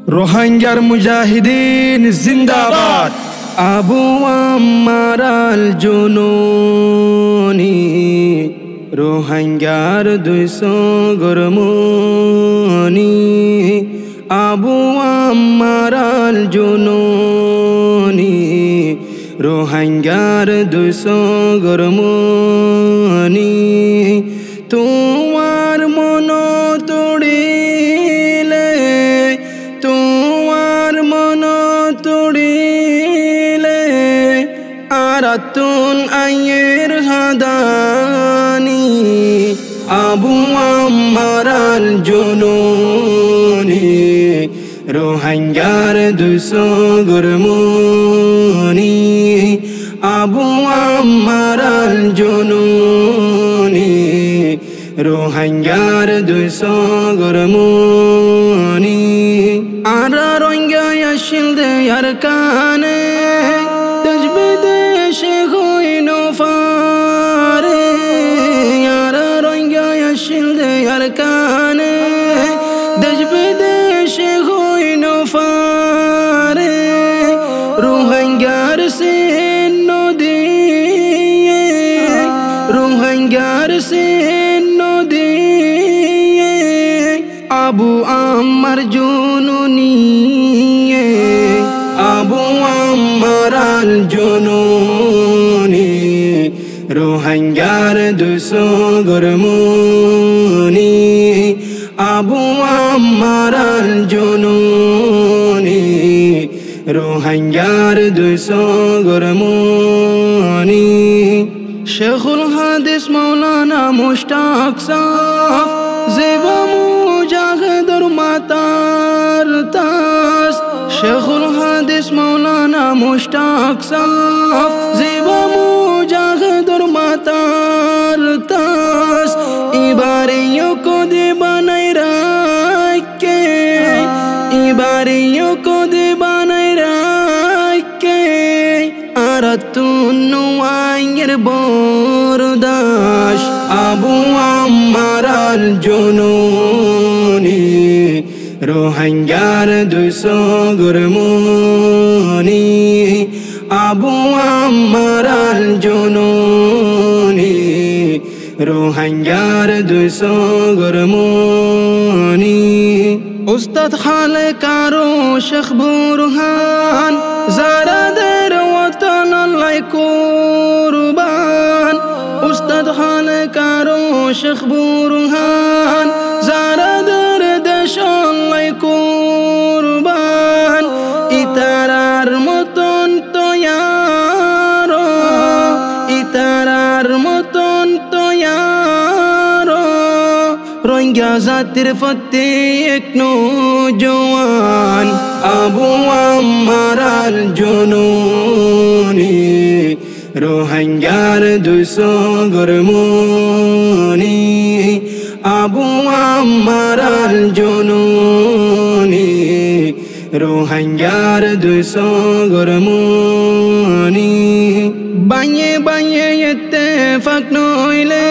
রোহিঙ্গার মুজাহিদিন জিন্দাবাদ। আবু আম্মার আল জুনুনি রোহিঙ্গার 200 গরমনি। আবু আম্মার আল জুনুনি রোহিঙ্গার 200 গরমনি। তোমার মন তোড়িলে, তোমার মন তোড়িলে আরাতুন আয়ের হাদানি। আবু আম্মার আল জুনুনি রোহিঙ্গার 200 গরমনি। আবু আম্মার আল জুনুনি রোহিঙ্গার 200 গরমনি। আরা রোহিঙ্গা আসিলদে আর কানে দেশে হইন ফারে। আরা রোহিঙ্গা আসিলদে আর কানে দেশে হইন ফারে। রোহিঙ্গার সে নদীয়ে, রোহিঙ্গার সে নদীয়ে আবু আম্মার জুনুনি। আবু আম্মার আল জুনুনি রোহিঙ্গার 200 গরমনি। আবু আম্মার আল জুনুনি রোহিঙ্গার 200 গরমনি। শেখুল হাদিস মৌলানা মুশতাক সাফ জিবা মুজাহিদুর মাতার তাস। শেখুল হাদিস মৌলানা মুশতাক সাফ জিবা মুজাহিদুর মাতার তাস। ইবারিও কো দে বানাই রাখে, ইবারিও কো দে বানাই রাখে আরাতুন আয়ের বরদাস। আবু আম্মার আল জুনুনি রোহিঙ্গার 200 গরমনি। আবু আম্মার আল জুনুনি রোহিঙ্গার 200 গরমনি। উস্তাদ খালে কারো শেখ বুরহান যারাদের ওয়াতন আল্লাহ কুরবান। উস্তাদ খালে কারো শেখ বুরহান যারাদের দেশ আল্লাহ কুরবান। ইতারার মতন তৈয়ার, ইতারার মতন তৈয়ার রোহিঙ্গা জাতির প্রত্যেক নওজওয়ান। আবু আম্মার আল জুনুনি রোহিঙ্গার 200 গরমনি। আবু আম্মার আল জুনুনি রোহিঙ্গার 200 গরমনি। বাঁয়ে বাঁয়ে ইত্তেফাক নইলে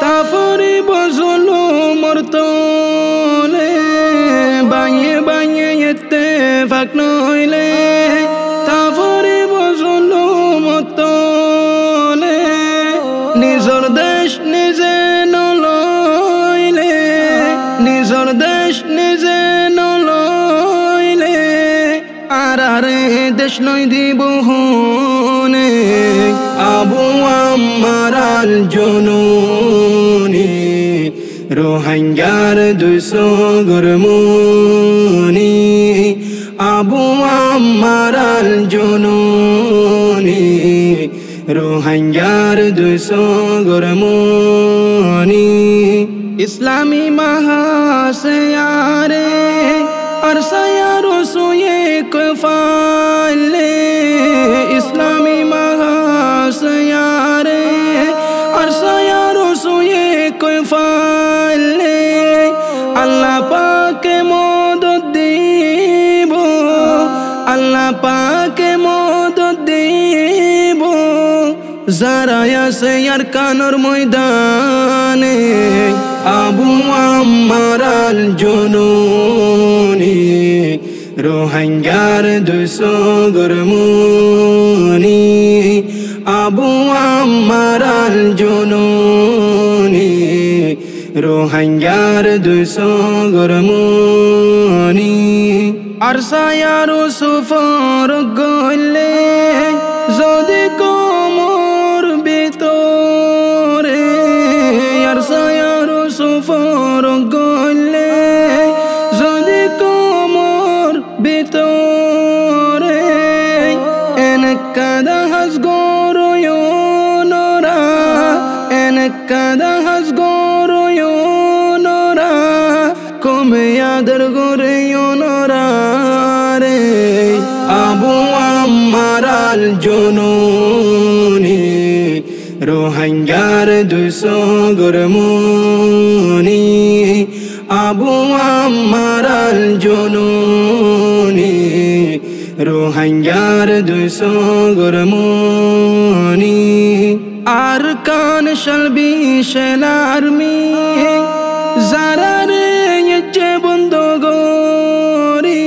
তাফরি বজলু মরতলে। বাঁয়ে বাঁয়ে ইত্তেফাক নইলে তাফরি বজলু মরতলে। নিজর দেশ নিজে নলইলে, নিজর দেশ নিজে নলইলে আরারে দেশ নই দিব হুনে। আবু আম্মার আল জুনুনি রোহিঙ্গার 200 গরমনি। আবু আম্মার আল জুনুনি রোহিঙ্গার 200 গরমনি। ইসলামী মহাসয়ারে আর সায়ারো সোয়ে কফালে। ইসলামী মহাসয়ারে আর সায়ারো সোয়ে কফালে। আল্লাহ পাকে মদদ দিব, আল্লাহ পাকে মদদ দিব যারা আছে আর কানর ময়দানে। আবু আম্মার আল জুনুনি রোহিঙ্গার 200 গরমুনি আবু আম্মার আল জুনুনি রোহিঙ্গার 200 গরমুনি আরসায়ার সুফর গলে যদি কোমর ভিতরে আরসায়ার সুফর গলে যদি কোমর ভিতরে এনেকাদা হাস গরয়নরা এনেকাদা হাস গরয়নরা কমে আদর গরয়নরা রে আবু আম্মার আল জুনুনি রোহিঙ্গার 200 গরমুনি আবু আম্মার আল জুনুনি রোহিঙ্গার 200 গরমুনি আরকান শালবি সেনার্মি জারারে ইচ্ছে বন্ধ গরি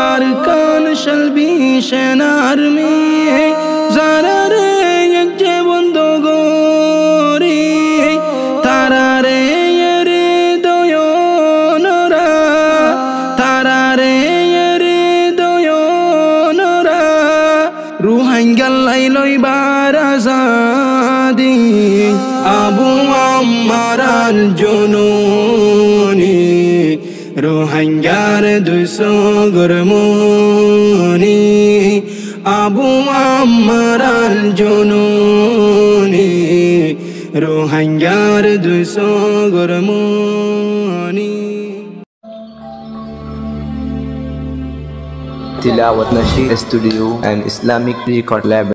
আরকান শালবি সেনার্মি জারারে ইচ্ছে বন্ধ গরি তারারে হৃদয়নরা তারারে হৃদয়নরা রোহিঙ্গার লাইলই বারাজাদি আবু আম্মার আল জুনুনি রোহিঙ্গার 200 গরমুনি আবু আম্মার আল জুনুনি রোহিঙ্গার 200 গরমুনি Tilawat Nasheed Studio and Islamic Record Lab.